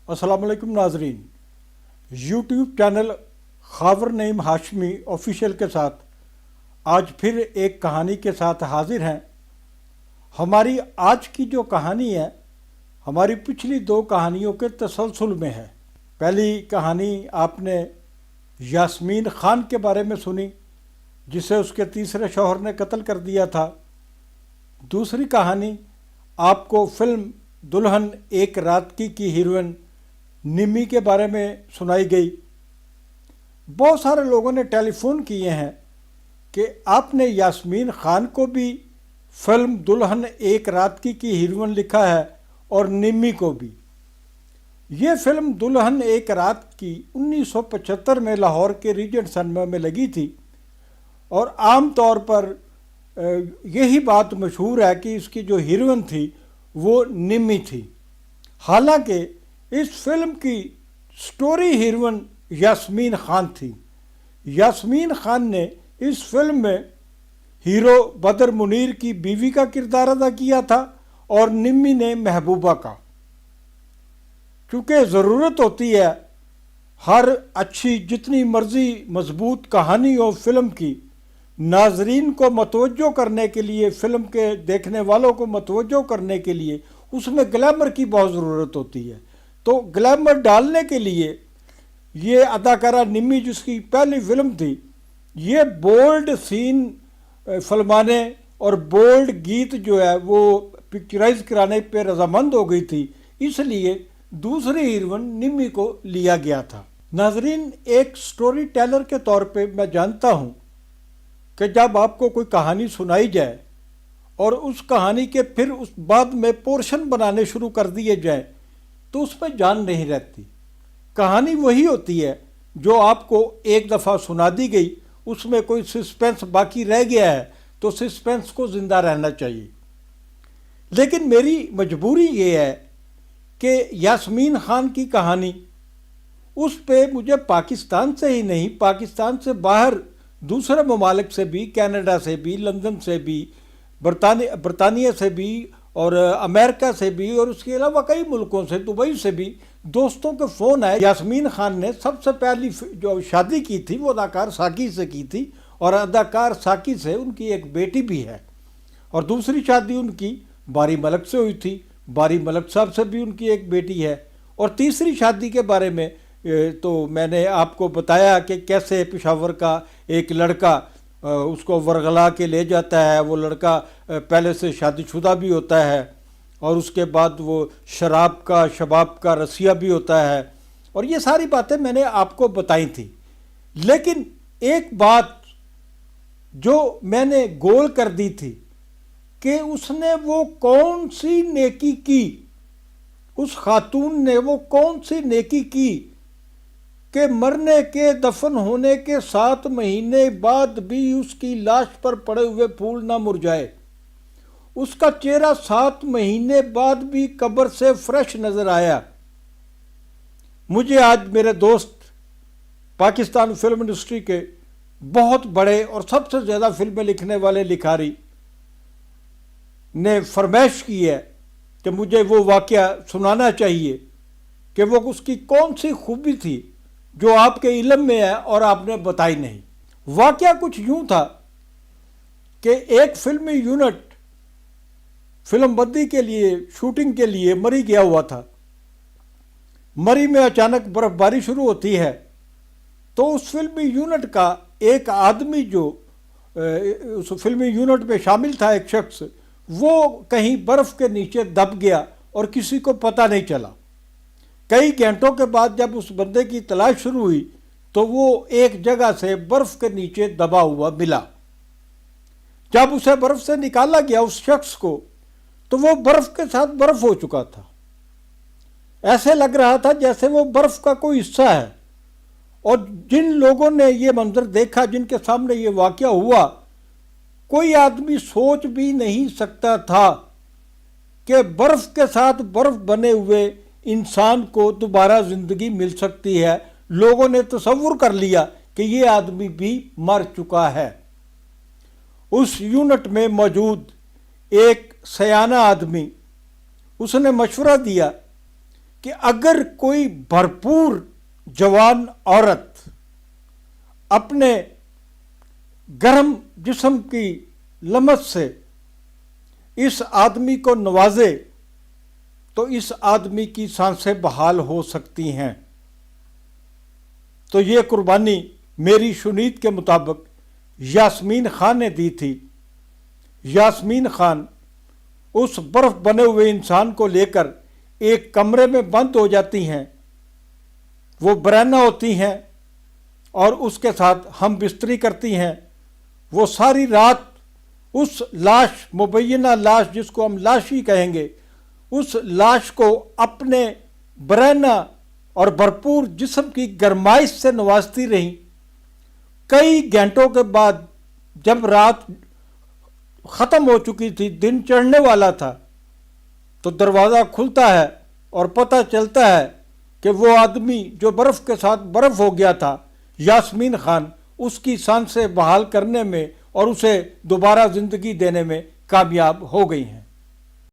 السلام علیکم ناظرین، یوٹیوب چینل خاور نعیم ہاشمی آفیشیل کے ساتھ آج پھر ایک کہانی کے ساتھ حاضر ہیں۔ ہماری آج کی جو کہانی ہے ہماری پچھلی دو کہانیوں کے تسلسل میں ہے۔ پہلی کہانی آپ نے یاسمین خان کے بارے میں سنی جسے اس کے تیسرے شوہر نے قتل کر دیا تھا۔ دوسری کہانی آپ کو فلم دلہن ایک رات کی ہیروئن نمی کے بارے میں سنائی گئی۔ بہت سارے لوگوں نے ٹیلی فون کیے ہیں کہ آپ نے یاسمین خان کو بھی فلم دلہن ایک رات کی ہیروئن لکھا ہے اور نمی کو بھی۔ یہ فلم دلہن ایک رات کی 1975 میں لاہور کے ریجنٹ سنیما میں لگی تھی، اور عام طور پر یہی بات مشہور ہے کہ اس کی جو ہیروئن تھی وہ نمی تھی، حالانکہ اس فلم کی سٹوری ہیروئن یاسمین خان تھی۔ یاسمین خان نے اس فلم میں ہیرو بدر منیر کی بیوی کا کردار ادا کیا تھا اور نمی نے محبوبہ کا۔ چونکہ ضرورت ہوتی ہے ہر اچھی جتنی مرضی مضبوط کہانی ہو فلم کی، ناظرین کو متوجہ کرنے کے لیے، فلم کے دیکھنے والوں کو متوجہ کرنے کے لیے اس میں گلیمر کی بہت ضرورت ہوتی ہے۔ تو گلیمر ڈالنے کے لیے یہ اداکارہ نمی، جس کی پہلی فلم تھی، یہ بولڈ سین فلمانے اور بولڈ گیت جو ہے وہ پکچرائز کرانے پہ رضامند ہو گئی تھی، اس لیے دوسری ہیروئن نمی کو لیا گیا تھا۔ ناظرین، ایک سٹوری ٹیلر کے طور پہ میں جانتا ہوں کہ جب آپ کو کوئی کہانی سنائی جائے اور اس کہانی کے پھر اس بعد میں پورشن بنانے شروع کر دیے جائیں تو اس میں جان نہیں رہتی۔ کہانی وہی ہوتی ہے جو آپ کو ایک دفعہ سنا دی گئی، اس میں کوئی سسپینس باقی رہ گیا ہے تو سسپینس کو زندہ رہنا چاہیے۔ لیکن میری مجبوری یہ ہے کہ یاسمین خان کی کہانی، اس پہ مجھے پاکستان سے ہی نہیں، پاکستان سے باہر دوسرے ممالک سے بھی، کینیڈا سے بھی، لندن سے بھی، برطانیہ سے بھی اور امریکہ سے بھی، اور اس کے علاوہ کئی ملکوں سے، دبئی سے بھی دوستوں کے فون آئے۔ یاسمین خان نے سب سے پہلی جو شادی کی تھی وہ اداکار ساکی سے کی تھی، اور اداکار ساکی سے ان کی ایک بیٹی بھی ہے، اور دوسری شادی ان کی باری ملک سے ہوئی تھی، باری ملک صاحب سے بھی ان کی ایک بیٹی ہے۔ اور تیسری شادی کے بارے میں تو میں نے آپ کو بتایا کہ کیسے پشاور کا ایک لڑکا اس کو ورغلا کے لے جاتا ہے، وہ لڑکا پہلے سے شادی شدہ بھی ہوتا ہے، اور اس کے بعد وہ شراب کا رسیہ بھی ہوتا ہے، اور یہ ساری باتیں میں نے آپ کو بتائی تھی۔ لیکن ایک بات جو میں نے گول کر دی تھی کہ اس نے وہ کون سی نیکی کی، اس خاتون نے وہ کون سی نیکی کی کہ مرنے کے دفن ہونے کے 7 مہینے بعد بھی اس کی لاش پر پڑے ہوئے پھول نہ مرجھائے، اس کا چہرہ 7 مہینے بعد بھی قبر سے فریش نظر آیا۔ مجھے آج میرے دوست پاکستان فلم انڈسٹری کے بہت بڑے اور سب سے زیادہ فلمیں لکھنے والے لکھاری نے فرمائش کی ہے کہ مجھے وہ واقعہ سنانا چاہیے کہ وہ اس کی کون سی خوبی تھی جو آپ کے علم میں ہے اور آپ نے بتائی نہیں۔ واقعہ کچھ یوں تھا کہ ایک فلمی یونٹ فلم بندی کے لیے، شوٹنگ کے لیے مری گیا ہوا تھا۔ مری میں اچانک برف باری شروع ہوتی ہے، تو اس فلمی یونٹ کا ایک آدمی جو اس فلمی یونٹ میں شامل تھا، ایک شخص، وہ کہیں برف کے نیچے دب گیا اور کسی کو پتہ نہیں چلا۔ کئی گھنٹوں کے بعد جب اس بندے کی تلاش شروع ہوئی تو وہ ایک جگہ سے برف کے نیچے دبا ہوا ملا۔ جب اسے برف سے نکالا گیا اس شخص کو، تو وہ برف کے ساتھ برف ہو چکا تھا۔ ایسے لگ رہا تھا جیسے وہ برف کا کوئی حصہ ہے، اور جن لوگوں نے یہ منظر دیکھا، جن کے سامنے یہ واقعہ ہوا، کوئی آدمی سوچ بھی نہیں سکتا تھا کہ برف کے ساتھ برف بنے ہوئے انسان کو دوبارہ زندگی مل سکتی ہے۔ لوگوں نے تصور کر لیا کہ یہ آدمی بھی مر چکا ہے۔ اس یونٹ میں موجود ایک سیانہ آدمی، اس نے مشورہ دیا کہ اگر کوئی بھرپور جوان عورت اپنے گرم جسم کی لمس سے اس آدمی کو نوازے تو اس آدمی کی سانسیں بحال ہو سکتی ہیں۔ تو یہ قربانی میری شنید کے مطابق یاسمین خان نے دی تھی۔ یاسمین خان اس برف بنے ہوئے انسان کو لے کر ایک کمرے میں بند ہو جاتی ہیں، وہ برہنہ ہوتی ہیں اور اس کے ساتھ ہم بستری کرتی ہیں۔ وہ ساری رات اس لاش، مبینہ لاش جس کو ہم لاش ہی کہیں گے، اس لاش کو اپنے برہنہ اور بھرپور جسم کی گرمائش سے نوازتی رہیں۔ کئی گھنٹوں کے بعد جب رات ختم ہو چکی تھی، دن چڑھنے والا تھا، تو دروازہ کھلتا ہے اور پتہ چلتا ہے کہ وہ آدمی جو برف کے ساتھ برف ہو گیا تھا، یاسمین خان، اس کی سانسیں بحال کرنے میں اور اسے دوبارہ زندگی دینے میں کامیاب ہو گئی ہیں۔